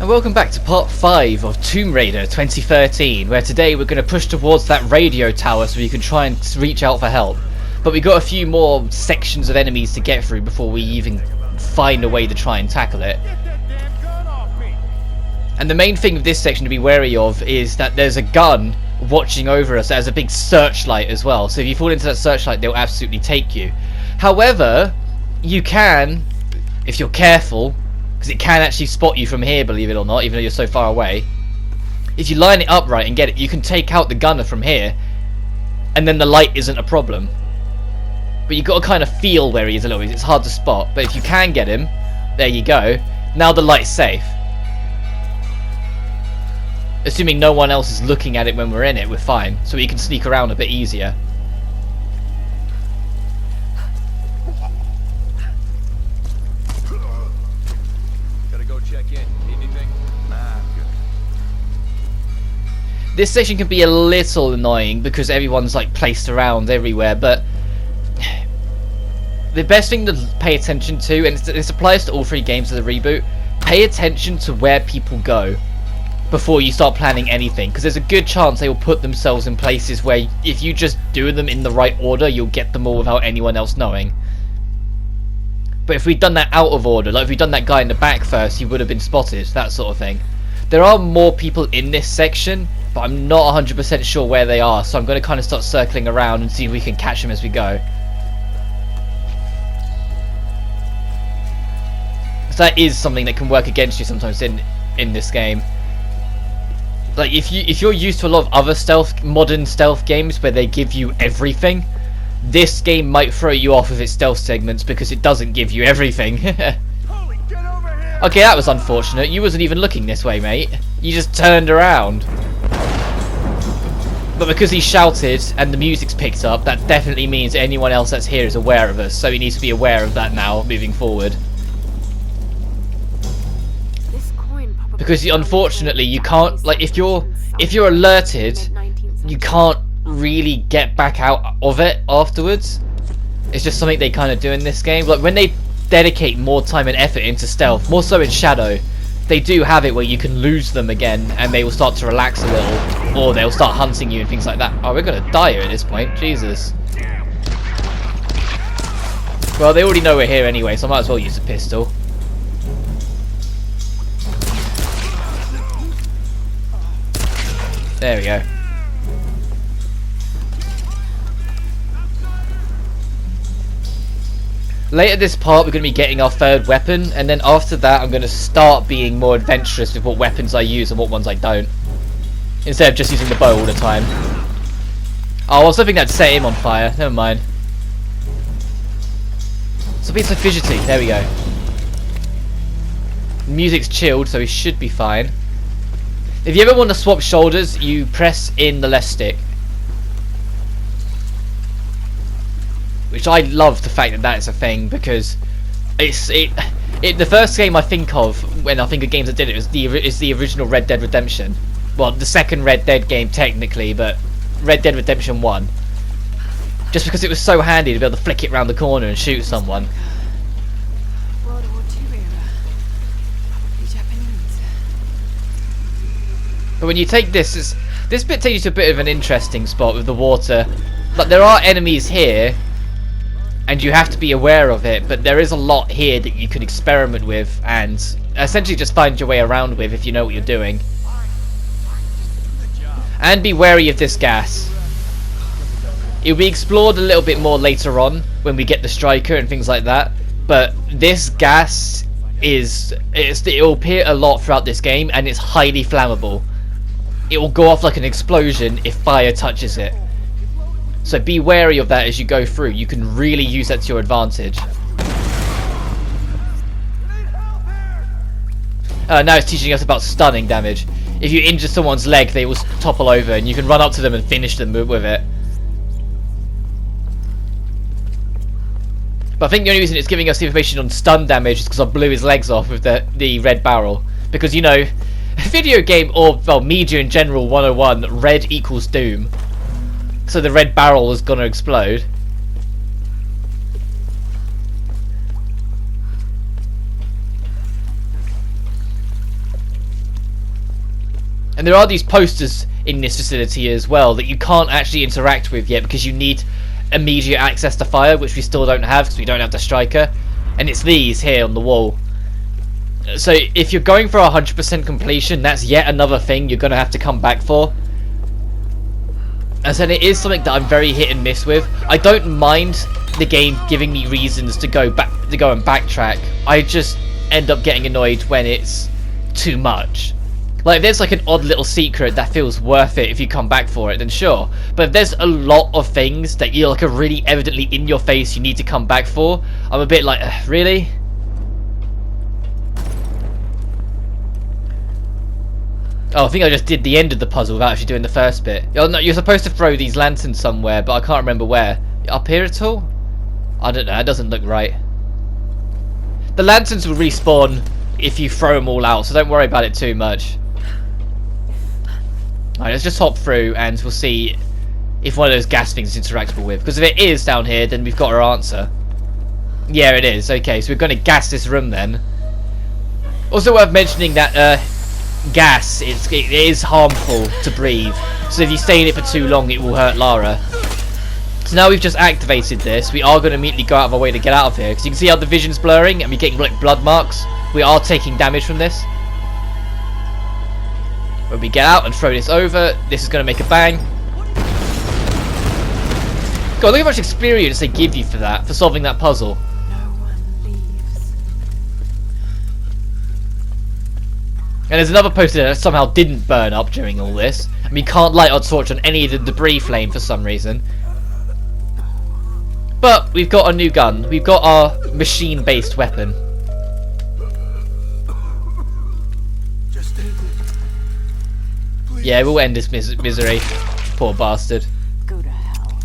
And welcome back to part 5 of Tomb Raider 2013, where today we're going to push towards that radio tower so we can try and reach out for help. But we've got a few more sections of enemies to get through before we even find a way to try and tackle it. And the main thing of this section to be wary of is that there's a gun watching over us that has a big searchlight as well. So if you fall into that searchlight, they'll absolutely take you. However, you can, if you're careful, because it can actually spot you from here, believe it or not, even though you're so far away. If you line it up right and get it, you can take out the gunner from here, and then the light isn't a problem. But you've got to kind of feel where he is a little bit. It's hard to spot, but if you can get him, there you go. Now the light's safe. Assuming no one else is looking at it when we're in it, we're fine. So we can sneak around a bit easier. This section can be a little annoying because everyone's like placed around everywhere, but the best thing to pay attention to, and this applies to all 3 games of the reboot, pay attention to where people go before you start planning anything, because there's a good chance they will put themselves in places where if you just do them in the right order, you'll get them all without anyone else knowing. But if we'd done that out of order, like if we'd done that guy in the back first, he would have been spotted, that sort of thing. There are more people in this section, but I'm not 100% sure where they are, so I'm going to kind of start circling around and see if we can catch them as we go. So that is something that can work against you sometimes in this game. Like if you're used to a lot of other modern stealth games where they give you everything, this game might throw you off with its stealth segments because it doesn't give you everything. Okay, that was unfortunate. You wasn't even looking this way, mate. You just turned around. But because he shouted and the music's picked up, that definitely means anyone else that's here is aware of us. So he needs to be aware of that now, moving forward. Because unfortunately, you can't, like, if you're alerted, you can't really get back out of it afterwards. It's just something they kind of do in this game. Like when they dedicate more time and effort into stealth, more so in Shadow, they do have it where you can lose them again and they will start to relax a little, or they'll start hunting you and things like that. Oh, we're gonna die here at this point. Jesus. Well, they already know we're here anyway, so I might as well use the pistol. There we go. Later this part we're going to be getting our 3rd weapon, and then after that I'm going to start being more adventurous with what weapons I use and what ones I don't, instead of just using the bow all the time. Oh, I was hoping that'd set him on fire. Never mind. So being so fidgety. There we go. The music's chilled, so he should be fine. If you ever want to swap shoulders, you press in the left stick. Which I love the fact that is a thing, because the first game I think of when I think of games that did it is the original Red Dead Redemption. Well, the second Red Dead game technically, but Red Dead Redemption 1. Just because it was so handy to be able to flick it round the corner and shoot someone. World War II era. Probably Japanese. But when you take this bit takes you to a bit of an interesting spot with the water. Like there are enemies here, and you have to be aware of it, but there is a lot here that you can experiment with and essentially just find your way around with if you know what you're doing. And be wary of this gas. It'll be explored a little bit more later on when we get the striker and things like that, but this gas it'll appear a lot throughout this game, and it's highly flammable. It will go off like an explosion if fire touches it. So be wary of that as you go through. You can really use that to your advantage. Now it's teaching us about stunning damage. If you injure someone's leg, they will topple over, and you can run up to them and finish them with it. But I think the only reason it's giving us the information on stun damage is because I blew his legs off with the red barrel. Because, you know, video game, or, well, media in general 101, red equals doom. So the red barrel is gonna explode. And there are these posters in this facility as well that you can't actually interact with yet because you need immediate access to fire, which we still don't have because we don't have the striker. And it's these here on the wall. So if you're going for 100% completion, that's yet another thing you're going to have to come back for. And so it is something that I'm very hit and miss with. I don't mind the game giving me reasons to go and backtrack. I just end up getting annoyed when it's too much. Like, if there's like an odd little secret that feels worth it if you come back for it, then sure. But if there's a lot of things that you're like, are really evidently in your face you need to come back for, I'm a bit like, really? Oh, I think I just did the end of the puzzle without actually doing the first bit. Oh, no, you're supposed to throw these lanterns somewhere, but I can't remember where. Up here at all? I don't know, it doesn't look right. The lanterns will respawn if you throw them all out, so don't worry about it too much. Alright, let's just hop through and we'll see if one of those gas things is interactable with. Because if it is down here, then we've got our answer. Yeah, it is. Okay, so we're going to gas this room then. Also worth mentioning that gas, it is harmful to breathe. So if you stay in it for too long, it will hurt Lara. So now we've just activated this, we are going to immediately go out of our way to get out of here. Because you can see how the vision's blurring and we're getting like blood marks. We are taking damage from this. When we get out and throw this over, this is going to make a bang. God, look how much experience they give you for that, for solving that puzzle. No one leaves. And there's another poster that somehow didn't burn up during all this. And we can't light our torch on any of the debris flame for some reason. But we've got a new gun. We've got our machine-based weapon. Yeah, we'll end this misery. Poor bastard. Go to hell.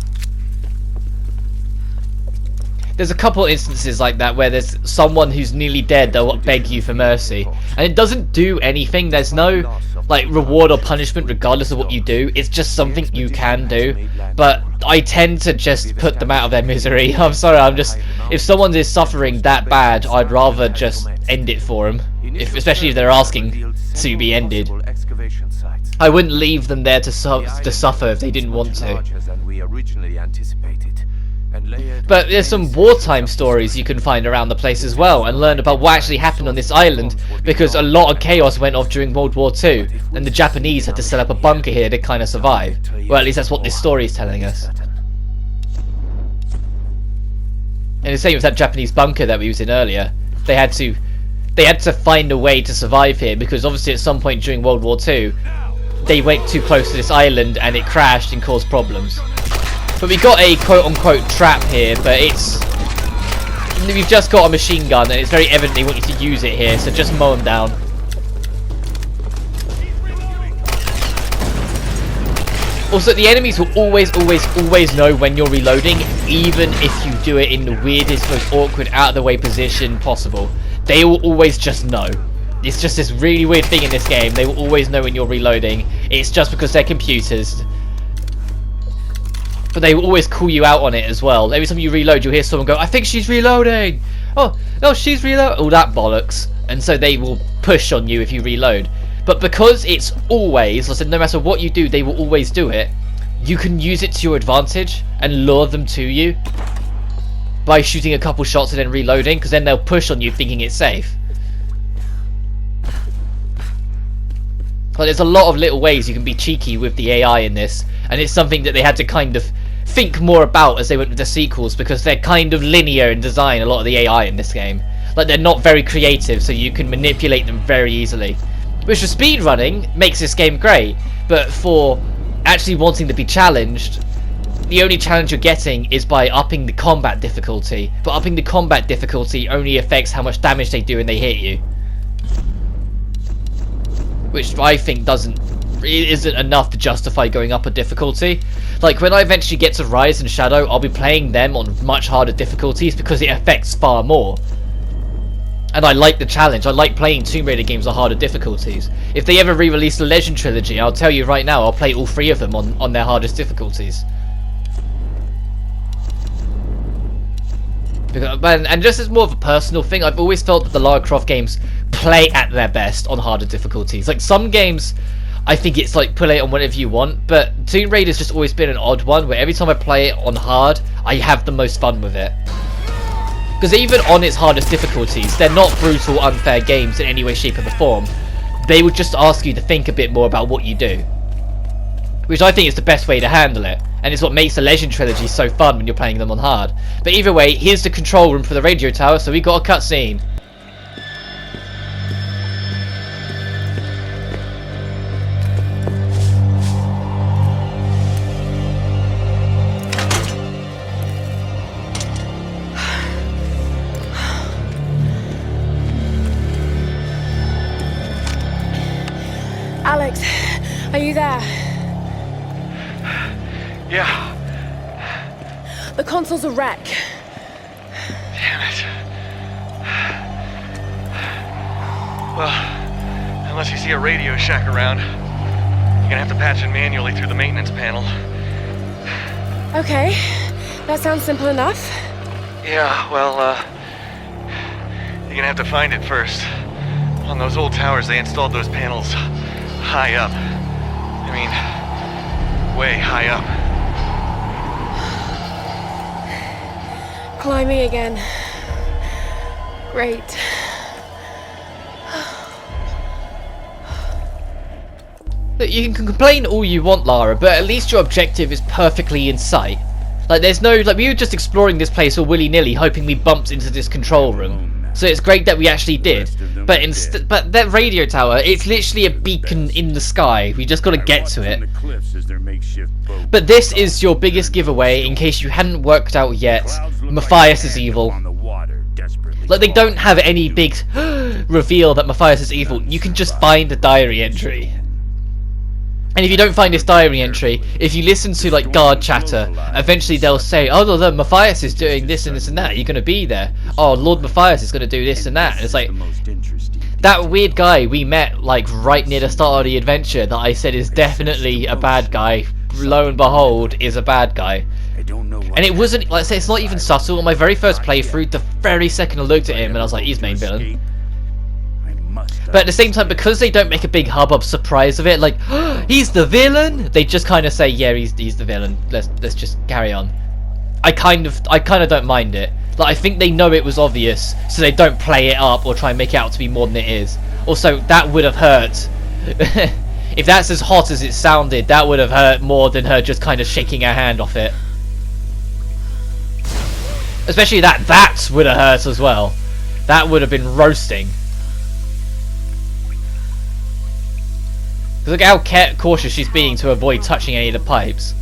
There's a couple instances like that where there's someone who's nearly dead, they'll beg you for mercy. And it doesn't do anything. There's no like reward or punishment regardless of what you do. It's just something you can do. But I tend to just put them out of their misery. I'm sorry, if someone is suffering that bad, I'd rather just end it for them. Especially if they're asking to be ended. I wouldn't leave them there to suffer if they didn't want to. But there's some wartime stories you can find around the place as well, and learn about what actually happened on this island, because a lot of chaos went off during World War II, and the Japanese had to set up a bunker here to kind of survive. Well, at least that's what this story is telling us. And the same with that Japanese bunker that we was in earlier. They had to find a way to survive here, because obviously at some point during World War II, they went too close to this island and it crashed and caused problems. But we got a quote-unquote trap here, but we've just got a machine gun and it's very evident they want you to use it here, so just mow them down. Also, the enemies will always know when you're reloading, even if you do it in the weirdest, most awkward, out-of-the-way position possible. They will always just know. It's just this really weird thing in this game. They will always know when you're reloading. It's just because they're computers. But they will always call you out on it as well. Every time you reload, you'll hear someone go, I think she's reloading! Oh, no, she's reloading! All that bollocks. And so they will push on you if you reload. But because it's always, listen, no matter what you do, they will always do it. You can use it to your advantage and lure them to you by shooting a couple shots and then reloading, because then they'll push on you thinking it's safe. But there's a lot of little ways you can be cheeky with the AI in this, and it's something that they had to kind of think more about as they went with the sequels, because they're kind of linear in design, a lot of the AI in this game. Like, they're not very creative, so you can manipulate them very easily. Which for speedrunning makes this game great, but for actually wanting to be challenged, the only challenge you're getting is by upping the combat difficulty. But upping the combat difficulty only affects how much damage they do when they hit you. Which I think isn't enough to justify going up a difficulty. Like, when I eventually get to Rise and Shadow, I'll be playing them on much harder difficulties because it affects far more. And I like the challenge. I like playing Tomb Raider games on harder difficulties. If they ever re-release the Legend Trilogy, I'll tell you right now, I'll play all 3 of them on their hardest difficulties. And just as more of a personal thing, I've always felt that the Lara Croft games play at their best on harder difficulties. Like, some games, I think it's like play it on whatever you want, but Tomb Raider's just always been an odd one where every time I play it on hard, I have the most fun with it. Because even on its hardest difficulties, they're not brutal, unfair games in any way, shape, or form. They would just ask you to think a bit more about what you do. Which I think is the best way to handle it, and it's what makes the Legend trilogy so fun when you're playing them on hard. But either way, here's the control room for the radio tower, so we got a cutscene. Alex, are you there? Yeah. The console's a wreck. Damn it. Well, unless you see a Radio Shack around, you're gonna have to patch it manually through the maintenance panel. Okay, that sounds simple enough. Yeah, well, you're gonna have to find it first. On those old towers, they installed those panels high up. I mean, way high up. Climbing again. Great. Look, you can complain all you want, Lara, but at least your objective is perfectly in sight. Like, there's no, like, we were just exploring this place all willy-nilly, hoping we bumped into this control room. So it's great that we actually did. But but that radio tower, it's literally a beacon in the sky. We just gotta get to it. But this is your biggest giveaway, in case you hadn't worked out yet. Matthias is evil. Like, they don't have any big reveal that Matthias is evil. You can just find a diary entry. And if you don't find this diary entry, if you listen to like guard chatter, eventually they'll say, oh no, Matthias is doing this and this and that, you're going to be there. Oh, Lord Matthias is going to do this and that. And it's like, that weird guy we met like right near the start of the adventure that I said is definitely a bad guy, lo and behold, is a bad guy. And it wasn't, like I say, it's not even subtle. On my very first playthrough, the very second I looked at him and I was like, he's main villain. But at the same time, because they don't make a big hubbub surprise of it, like, oh, he's the villain, they just kind of say, yeah, he's the villain. Let's just carry on. I kind of don't mind it. Like, I think they know it was obvious, so they don't play it up or try and make it out to be more than it is. Also, that would have hurt. If that's as hot as it sounded, that would have hurt more than her just kind of shaking her hand off it. Especially that would have hurt as well. That would have been roasting. Look how cautious she's being to avoid touching any of the pipes.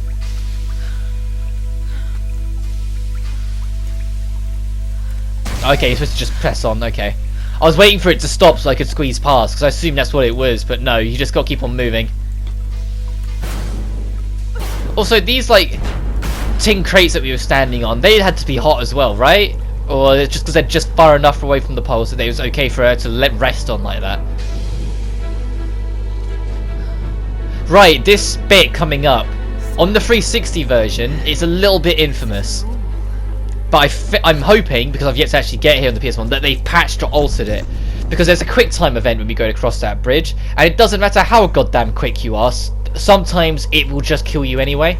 Okay, you're supposed to just press on, okay. I was waiting for it to stop so I could squeeze past, because I assumed that's what it was, but no, you just got to keep on moving. Also, these, like, tin crates that we were standing on, they had to be hot as well, right? Or just because they're just far enough away from the poles that it was okay for her to let rest on like that. Right, this bit coming up on the 360 version is a little bit infamous, but I'm hoping, because I've yet to actually get here on the PS1, that they've patched or altered it, because there's a quick time event when we go across that bridge, and it doesn't matter how goddamn quick you are, sometimes it will just kill you anyway.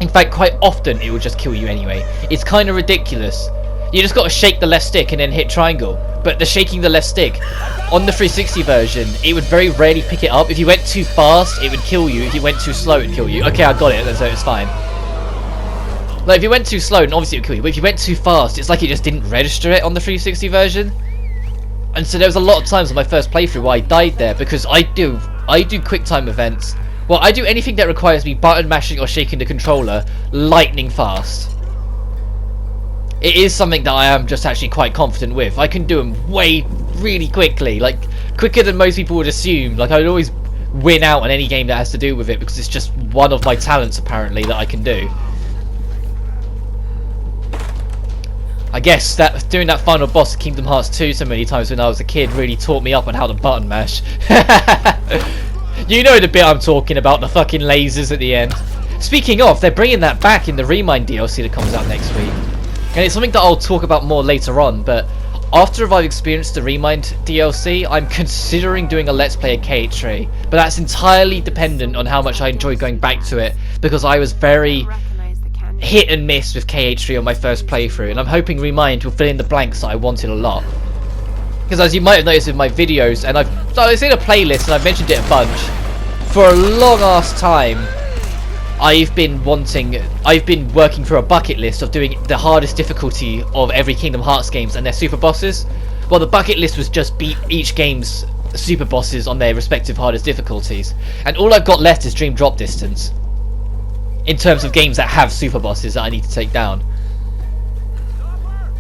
In fact, quite often it will just kill you anyway. It's kind of ridiculous. You just got to shake the left stick and then hit triangle. But the shaking the left stick, on the 360 version, it would very rarely pick it up. If you went too fast, it would kill you. If you went too slow, it would kill you. Okay, I got it, so it's fine. Like, if you went too slow, then obviously it would kill you. But if you went too fast, it's like it just didn't register it on the 360 version. And so there was a lot of times on my first playthrough where I died there, because I do quick time events. Well, I do anything that requires me button mashing or shaking the controller lightning fast. It is something that I am just actually quite confident with. I can do them really quickly, like quicker than most people would assume. Like, I would always win out on any game that has to do with it, because it's just one of my talents apparently that I can do. I guess that doing that final boss of Kingdom Hearts 2 so many times when I was a kid really taught me up on how to button mash. You know the bit I'm talking about, the fucking lasers at the end. Speaking of, they're bringing that back in the Remind DLC that comes out next week. And it's something that I'll talk about more later on, but After I've experienced the Remind DLC, I'm considering doing a Let's Play of KH3, but that's entirely dependent on how much I enjoy going back to it, because I was very hit and miss with KH3 on my first playthrough, and I'm hoping Remind will fill in the blanks that I wanted a lot. Because as you might have noticed in my videos, and it's in a playlist and I've mentioned it a bunch, for a long ass time I've been working for a bucket list of doing the hardest difficulty of every Kingdom Hearts games and their super bosses. Well, the bucket list was just beat each game's super bosses on their respective hardest difficulties, and all I've got left is Dream Drop Distance in terms of games that have super bosses that I need to take down.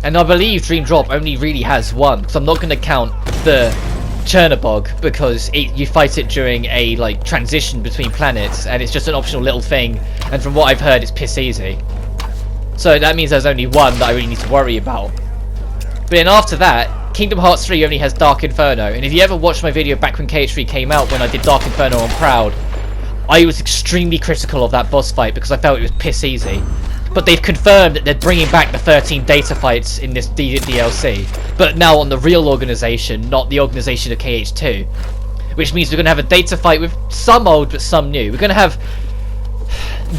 And I believe Dream Drop only really has one, because I'm not going to count the Chernobog, because you fight it during a transition between planets, and it's just an optional little thing, and from what I've heard it's piss easy. So that means there's only one that I really need to worry about. But then after that, Kingdom Hearts 3 only has Dark Inferno, and if you ever watched my video back when KH3 came out, when I did Dark Inferno on Proud, I was extremely critical of that boss fight because I felt it was piss easy. But they've confirmed that they're bringing back the 13 data fights in this DLC, but now on the real organisation, not the organisation of KH2. Which means we're going to have a data fight with some old but some new. We're going to have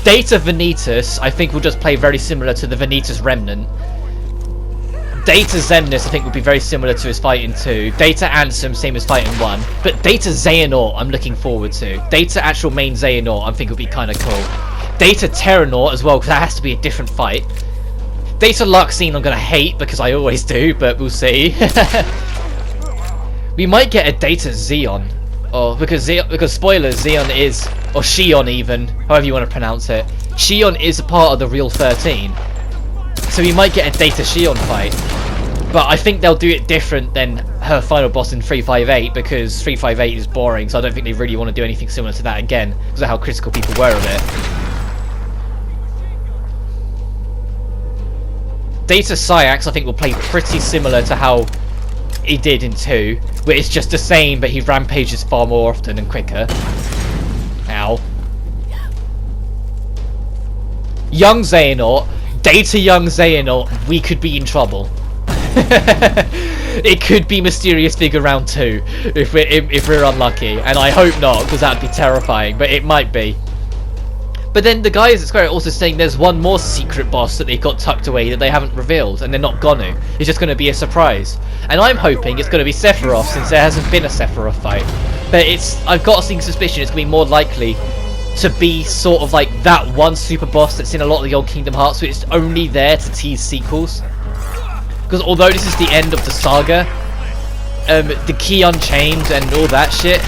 Data Vanitas, I think will just play very similar to the Vanitas Remnant. Data Xemnas I think will be very similar to his fight in 2. Data Ansem, same as fight in 1. But Data Xehanort I'm looking forward to. Data actual main Xehanort I think will be kind of cool. Data Terranort as well, because that has to be a different fight. Data Luxine I'm going to hate, because I always do, but we'll see. We might get a Data Xeon. Or, because spoilers, Xeon is, or Xion even, however you want to pronounce it. Xion is a part of the real 13. So we might get a Data Xion fight. But I think they'll do it different than her final boss in 358, because 358 is boring, so I don't think they really want to do anything similar to that again, because of how critical people were of it. Data Syax I think will play pretty similar to how he did in 2, where it's just the same but he rampages far more often and quicker. Ow. Young Xehanort, Data Young Xehanort, we could be in trouble. It could be Mysterious Figure Round 2 if we're unlucky, and I hope not, because that'd be terrifying, but it might be. But then the guys at Square are also saying there's one more secret boss that they've got tucked away that they haven't revealed, and they're not gonna. It's just going to be a surprise. And I'm hoping it's going to be Sephiroth, since there hasn't been a Sephiroth fight. But I've got a sneaking suspicion it's going to be more likely to be sort of like that one super boss that's in a lot of the old Kingdom Hearts, so it's only there to tease sequels. Because although this is the end of the saga, the Key Unchained and all that shit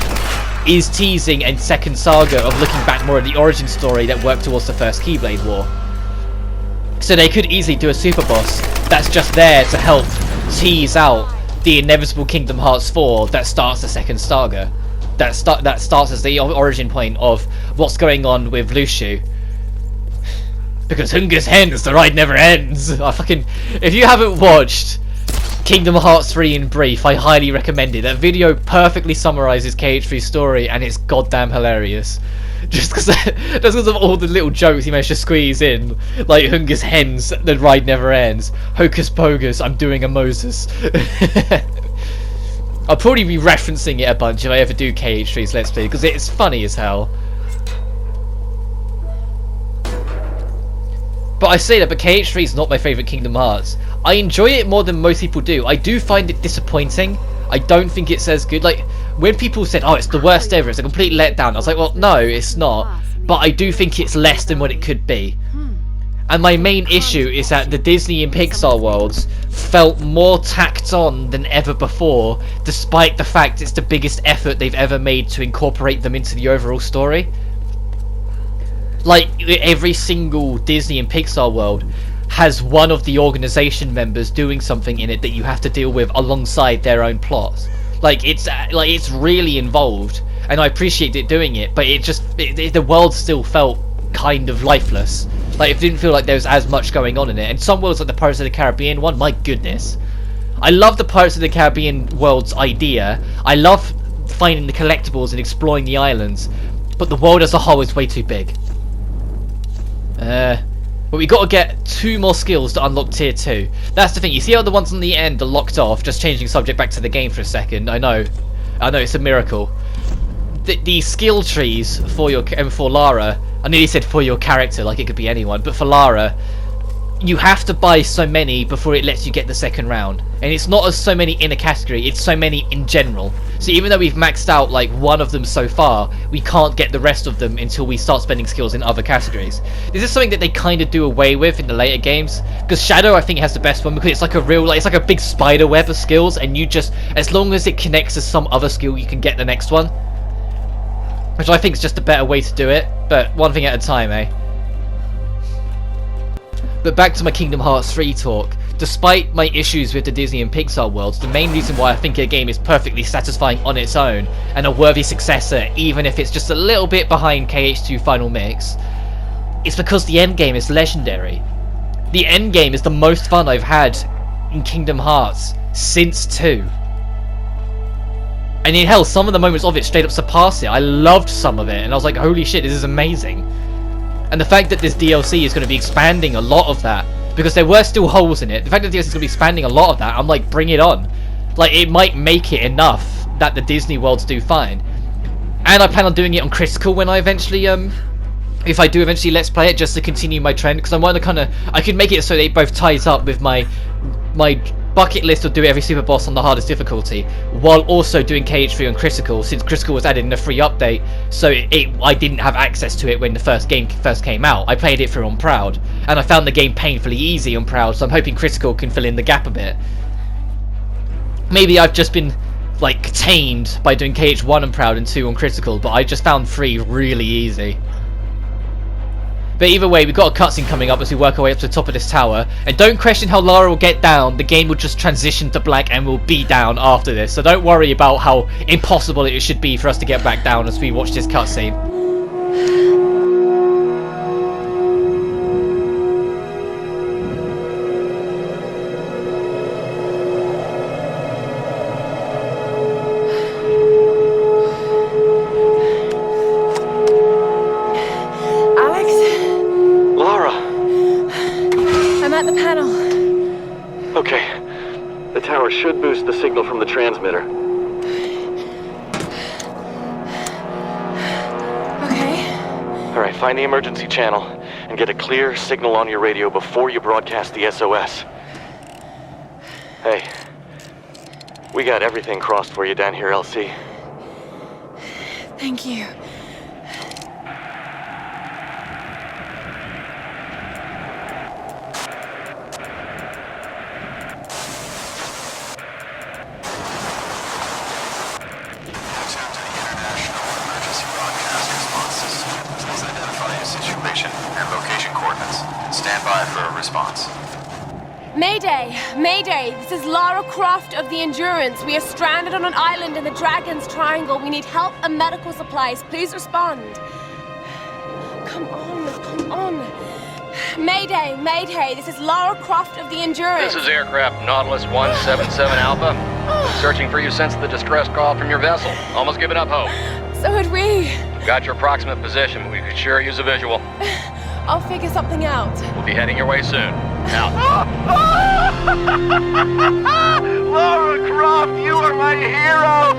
is teasing a second saga of looking back more at the origin story that worked towards the first Keyblade War. So they could easily do a super boss that's just there to help tease out the inevitable Kingdom Hearts 4 that starts the second saga. That starts as the origin point of what's going on with Lucio. Because Hunger's Hens, the ride never ends. If you haven't watched Kingdom Hearts 3 in brief, I highly recommend it. That video perfectly summarises KH3's story, and it's goddamn hilarious. Just because of all the little jokes he managed to squeeze in, like Hunger's Hens, the ride never ends. Hocus Pocus, I'm doing a Moses. I'll probably be referencing it a bunch if I ever do KH3's Let's Play, because it's funny as hell. But I say that, but KH3 is not my favourite Kingdom Hearts. I enjoy it more than most people do. I do find it disappointing. I don't think it's as good. Like, when people said, oh, it's the worst ever, it's a complete letdown, I was like, well, no, it's not. But I do think it's less than what it could be. And my main issue is that the Disney and Pixar worlds felt more tacked on than ever before, despite the fact it's the biggest effort they've ever made to incorporate them into the overall story. Like, every single Disney and Pixar world has one of the organisation members doing something in it that you have to deal with alongside their own plots. It's really involved, and I appreciate it doing it, but the world still felt kind of lifeless. Like, it didn't feel like there was as much going on in it. And some worlds, like the Pirates of the Caribbean one, my goodness. I love the Pirates of the Caribbean world's idea. I love finding the collectibles and exploring the islands, but the world as a whole is way too big. But we got to get 2 more skills to unlock tier 2. That's the thing. You see how the ones on the end are locked off? Just changing subject back to the game for a second. I know it's a miracle. The skill trees for Lara, I nearly said for your character, like it could be anyone, but for Lara, you have to buy so many before it lets you get the second round. And it's not as so many in a category, it's so many in general. So even though we've maxed out like one of them so far, we can't get the rest of them until we start spending skills in other categories. This is something that they kind of do away with in the later games, because Shadow I think has the best one, because it's like a real, it's like a big spider web of skills, and you just, as long as it connects to some other skill, you can get the next one. Which I think is just a better way to do it, but one thing at a time, eh? But back to my Kingdom Hearts 3 talk. Despite my issues with the Disney and Pixar worlds, the main reason why I think a game is perfectly satisfying on its own and a worthy successor, even if it's just a little bit behind KH2 Final Mix, is because the endgame is legendary. The endgame is the most fun I've had in Kingdom Hearts since 2. And in hell, some of the moments of it straight up surpass it. I loved some of it, and I was like, holy shit, this is amazing. And the fact that this DLC is going to be expanding a lot of that, because there were still holes in it, the fact that the DLC is going to be expanding a lot of that, I'm like, bring it on. Like, it might make it enough that the Disney worlds do fine. And I plan on doing it on Critical when I eventually, if I do eventually Let's Play it, just to continue my trend, because I want to kind of, I could make it so that it both ties up with my bucket list of do every super boss on the hardest difficulty, while also doing KH3 on Critical, since Critical was added in a free update, so I didn't have access to it when the first game first came out. I played it through on Proud, and I found the game painfully easy on Proud, so I'm hoping Critical can fill in the gap a bit. Maybe I've just been like tamed by doing KH1 on Proud and 2 on Critical, but I just found 3 really easy. But either way, we've got a cutscene coming up as we work our way up to the top of this tower. And don't question how Lara will get down. The game will just transition to black and we'll be down after this. So don't worry about how impossible it should be for us to get back down as we watch this cutscene. Okay. The tower should boost the signal from the transmitter. Okay. Alright, find the emergency channel and get a clear signal on your radio before you broadcast the SOS. Hey, we got everything crossed for you down here, LC. Thank you. And location coordinates. Stand by for a response. Mayday! Mayday! This is Lara Croft of the Endurance. We are stranded on an island in the Dragon's Triangle. We need help and medical supplies. Please respond. Come on. Mayday! Mayday! This is Lara Croft of the Endurance. This is aircraft Nautilus 177 Alpha. Been searching for you since the distress call from your vessel. Almost given up hope. So had we. Got your approximate position, but we could sure use a visual. I'll figure something out. We'll be heading your way soon. Out. Lara Croft, you are my hero!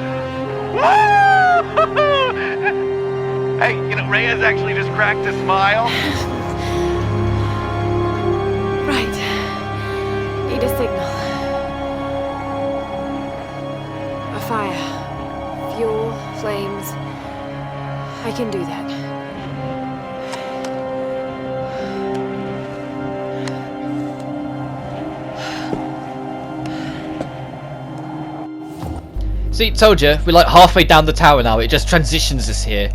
Hey, you know, Reyes actually just cracked a smile. Right. Need a signal. A fire. Fuel, flames. I can do that. See, told you, we're like halfway down the tower now. It just transitions us here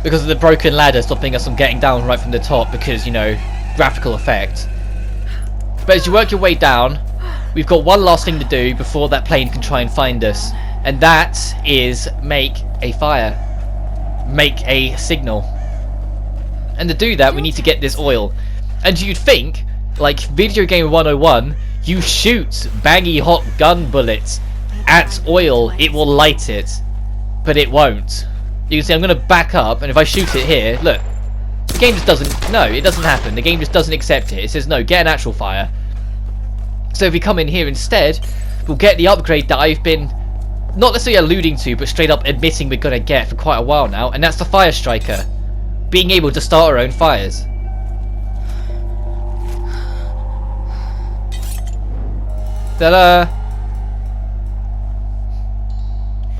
because of the broken ladder stopping us from getting down right from the top because, you know, graphical effect. But as you work your way down, we've got one last thing to do before that plane can try and find us, and that is make a fire. Make a signal. And to do that, we need to get this oil. And you'd think, like Video Game 101, you shoot baggy hot gun bullets at oil, it will light it. But it won't. You can see I'm going to back up, and if I shoot it here, look. The game just doesn't, no, it doesn't happen. The game just doesn't accept it. It says, no, get an actual fire. So if we come in here instead, we'll get the upgrade that I've been, not necessarily alluding to, but straight up admitting we're going to get for quite a while now, and that's the Fire Striker. Being able to start our own fires. Ta-da!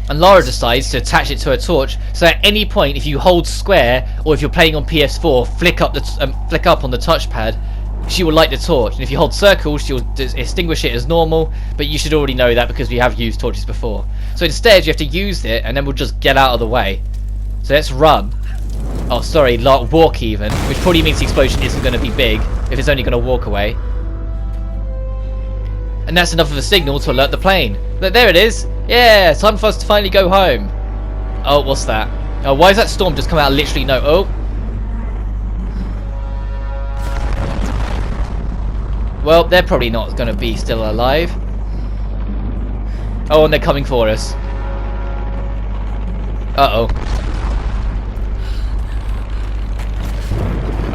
And Lara decides to attach it to her torch, so at any point, if you hold square, or if you're playing on PS4, flick up on the touchpad, she will light the torch. And if you hold circle, she'll extinguish it as normal, but you should already know that because we have used torches before. So instead, you have to use it, and then we'll just get out of the way. So let's run. Oh, sorry, walk even, which probably means the explosion isn't going to be big, if it's only going to walk away. And that's enough of a signal to alert the plane. Look, there it is. Yeah, time for us to finally go home. Oh, what's that? Oh, why is that storm just come out of literally no... Oh. Well, they're probably not going to be still alive. Oh, and they're coming for us. Uh-oh.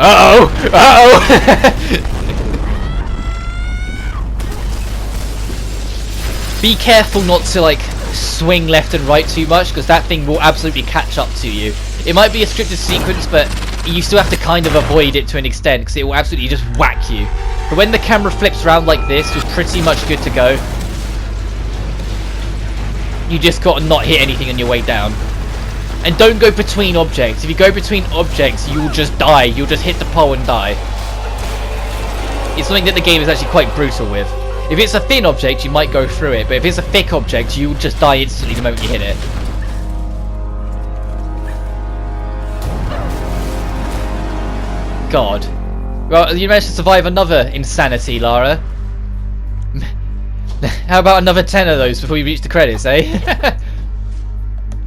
Uh-oh! Uh-oh! Be careful not to like swing left and right too much, because that thing will absolutely catch up to you. It might be a scripted sequence, but you still have to kind of avoid it to an extent, because it will absolutely just whack you. But when the camera flips around like this, you're pretty much good to go. You just got to not hit anything on your way down. And don't go between objects. If you go between objects, you will just die. You'll just hit the pole and die. It's something that the game is actually quite brutal with. If it's a thin object, you might go through it, but if it's a thick object, you'll just die instantly the moment you hit it. God. Well, you managed to survive another insanity, Lara. How about another 10 of those before you reach the credits, eh?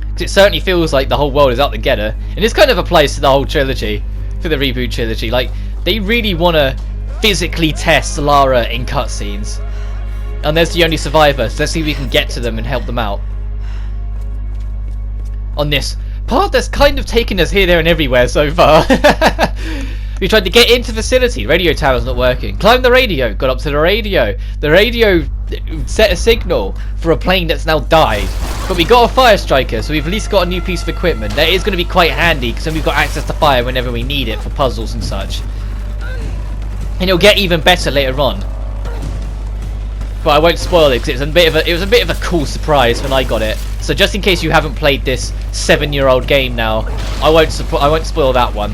Because it certainly feels like the whole world is out to get her. And this kind of applies to the whole trilogy, for the reboot trilogy. Like, they really want to physically test Lara in cutscenes. And there's the only survivor, so let's see if we can get to them and help them out. On this path that's kind of taken us here, there and everywhere so far. We tried to get into the facility, radio tower's not working. Climbed the radio, got up to the radio. The radio set a signal for a plane that's now died. But we got a fire striker, so we've at least got a new piece of equipment. That is going to be quite handy, because then we've got access to fire whenever we need it for puzzles and such. And it'll get even better later on. But I won't spoil it, because it was a bit of a cool surprise when I got it. So just in case you haven't played this 7-year-old game now, I won't spoil that one.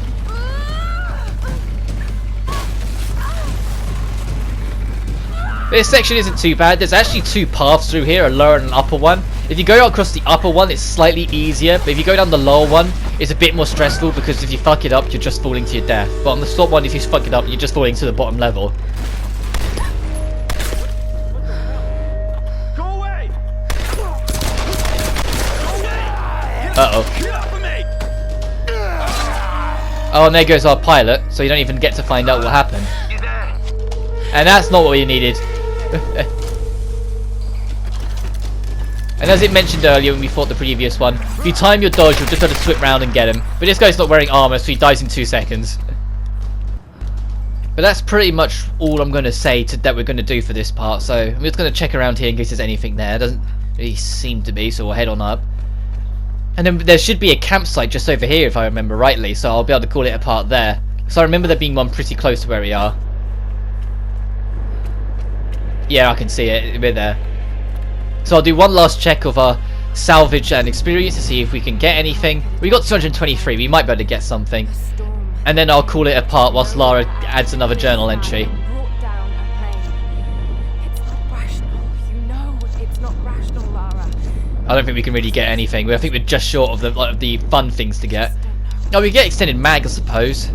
This section isn't too bad. There's actually 2 paths through here, a lower and an upper one. If you go across the upper one, it's slightly easier, but if you go down the lower one, it's a bit more stressful, because if you fuck it up, you're just falling to your death. But on the top one, if you fuck it up, you're just falling to the bottom level. Go away! Uh-oh. Oh, and there goes our pilot, so you don't even get to find out what happened. And that's not what we needed. And as it mentioned earlier when we fought the previous one, if you time your dodge, you'll just have to swip round and get him. But this guy's not wearing armor, so he dies in 2 seconds. But that's pretty much all I'm going to say that we're going to do for this part. So I'm just going to check around here in case there's anything there. Doesn't really seem to be, so we'll head on up. And then there should be a campsite just over here if I remember rightly, so I'll be able to call it a part there. So I remember there being one pretty close to where we are. Yeah, I can see it. We're there. So I'll do one last check of our salvage and experience to see if we can get anything. We got 223. We might be able to get something. And then I'll call it a part whilst Lara adds another journal entry. Brought down a plane. It's not rational. You know it's not rational, Lara. I don't think we can really get anything. I think we're just short of the fun things to get. Oh, we get extended mag, I suppose.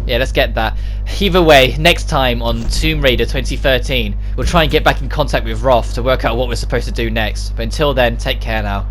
Yeah, let's get that. Either way, next time on Tomb Raider 2013, we'll try and get back in contact with Roth to work out what we're supposed to do next. But until then, take care now.